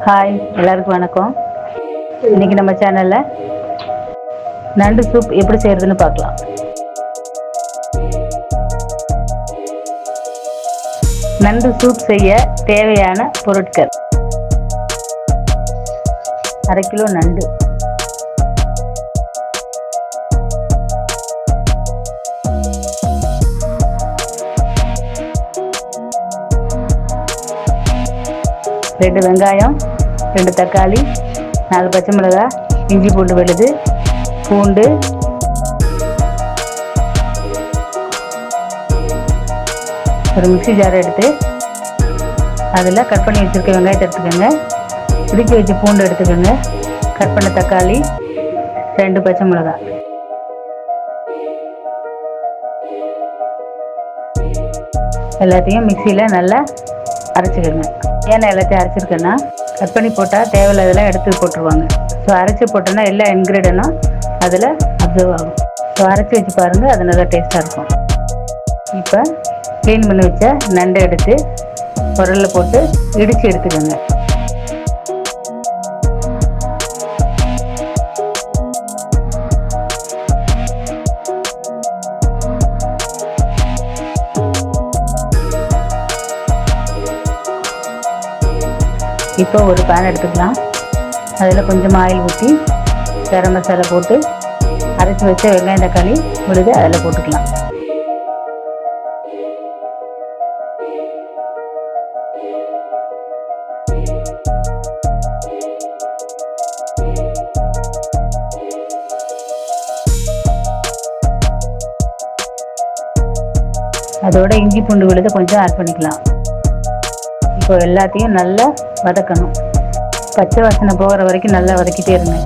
Hi, எல்லாருக்கும் வணக்கம். இன்னைக்கு நம்ம சேனல்ல நண்டு சூப் எப்படி செய்யறதுன்னு பார்க்கலாம். நண்டு சூப் செய்ய தேவையான பொருட்கள்: 1/2 கிலோ நண்டு, ரெண்டு வெங்காயம், 2 தக்காளி, 4 பச்சை மிளகாய், இஞ்சி பூண்டு விழுது, பூண்டு, ஒரு மிக்ஸி ஜார் எடுத்து அதில் கட் பண்ணி வச்சுருக்க வெங்காயத்தை எடுத்துக்கோங்க. இடித்து வச்சு பூண்டு எடுத்துக்கோங்க. கட் பண்ண தக்காளி, 2 பச்சை மிளகாய். எல்லாத்தையும் மிக்சியில் நல்லா அரைச்சிக்கோங்க. ஏன்னா எல்லாத்தையும் அரைச்சிருக்கேன்னா கட் பண்ணி போட்டால் தேவையில்லாதெல்லாம் எடுத்து போட்டுருவாங்க. ஸோ அரைச்சி போட்டோன்னா எல்லா இன்க்ரீடியனும் அதில் அப்சர்வ் ஆகும். ஸோ அரைச்சி வச்சு பாருங்கள், அது நல்லா டேஸ்ட்டாக இருக்கும். இப்போ க்ளீன் பண்ணி வச்ச நண்டை எடுத்து உரலில் போட்டு இடித்து எடுத்துக்கோங்க. இப்போ ஒரு பேன் எடுத்துக்கலாம். அதில் கொஞ்சம் ஆயில் ஊற்றி கரம் மசாலா போட்டு அரைச்சி வச்ச வெங்காயம் தக்காளி விழுது அதில் போட்டுக்கலாம். அதோட இஞ்சி பூண்டு விழுது கொஞ்சம் ஆட் பண்ணிக்கலாம். இப்போ எல்லாத்தையும் நல்லா வதக்கணும். பச்சை வாசனை போகிற வரைக்கும் நல்லா வதக்கிட்டே இருங்க.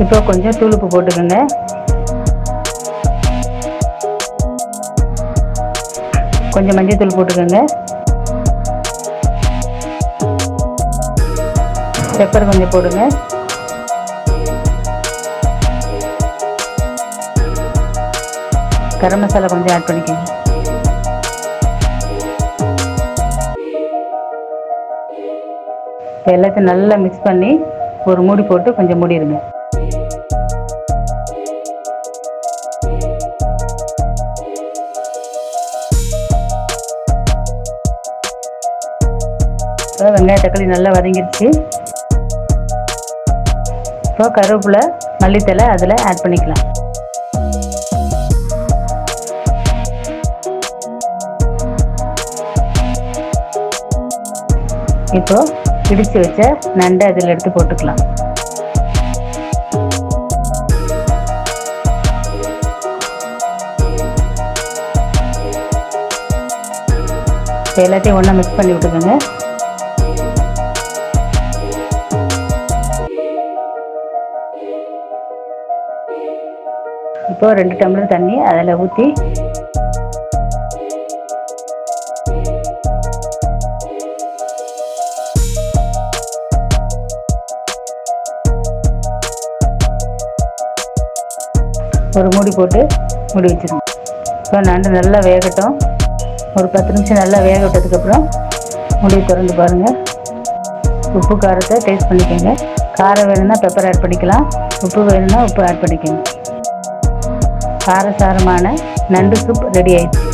இப்போ கொஞ்சம் தூளுப்பு போட்டுக்கோங்க. கொஞ்சம் மஞ்சள் தூள் போட்டுக்கோங்க. பெப்பர் கொஞ்சம் போடுங்க. கரம் மசாலா கொஞ்சம் ஆட் பண்ணிக்கோங்க. எல்லாத்தையும் நல்லா மிக்ஸ் பண்ணி ஒரு மூடி போட்டு கொஞ்சம் மூடிடுங்க. வெங்காய தக்காளி நல்லா வதங்கிடுச்சு. இப்போ கருவேப்பிலை, மல்லித்தலை அதில் ஆட் பண்ணிக்கலாம். இப்போ இடித்து வச்ச நண்டை அதில் எடுத்து போட்டுக்கலாம். எல்லாத்தையும் ஒன்றா மிக்ஸ் பண்ணி விட்டுக்கோங்க. இப்போ 2 டம்ளர் தண்ணி அதில் ஊற்றி ஒரு மூடி போட்டு மூடி வச்சுருங்க. இப்போ நண்டு நல்லா வேகட்டும். ஒரு 10 நிமிஷம் நல்லா வேக விட்டதுக்கப்புறம் மூடியை திறந்து பாருங்கள். உப்பு காரத்தை டேஸ்ட் பண்ணிக்கோங்க. காரம் வேணும்னா பெப்பர் ஆட் பண்ணிக்கலாம். உப்பு வேணும்னா உப்பு ஆட் பண்ணிக்கோங்க. காரசாரமான நண்டு சூப் ரெடி ஆயிடுச்சு.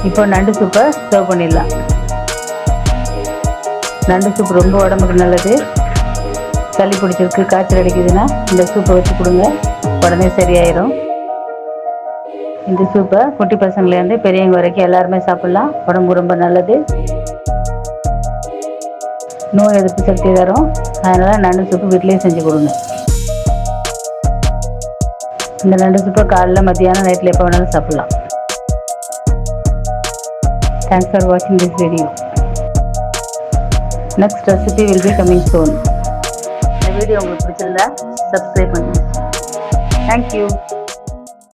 இப்போ நண்டு சூப்பை சர்வ் பண்ணிடலாம். நண்டு சூப் ரொம்ப உடம்புக்கு நல்லது. சளி பிடிச்சிருக்கு, காய்ச்சல் அடிக்குதுன்னா இந்த சூப்பை வச்சு கொடுங்க, உடனே சரியாயிடும். இந்த சூப்பை குட்டி பசங்கள்லேருந்து பெரியவங்க வரைக்கும் எல்லாருமே சாப்பிட்லாம். உடம்பு ரொம்ப நல்லது. நோய் எதிர்ப்பு சக்தி தரும். அதனால் நண்டு சூப்பு வீட்டிலேயே செஞ்சு கொடுங்க. இந்த நண்டு சூப்பை காலைல, மத்தியானம், நைட்டில் எப்போ வேணாலும் சாப்பிட்லாம். தேங்க்ஸ் ஃபார் வாட்சிங் this video. Next recipe will be coming soon. இந்த வீடியோ உங்களுக்கு பிடிச்சிருந்தா சப்ஸ்கிரைப் பண்ணுங்கள். Thank you.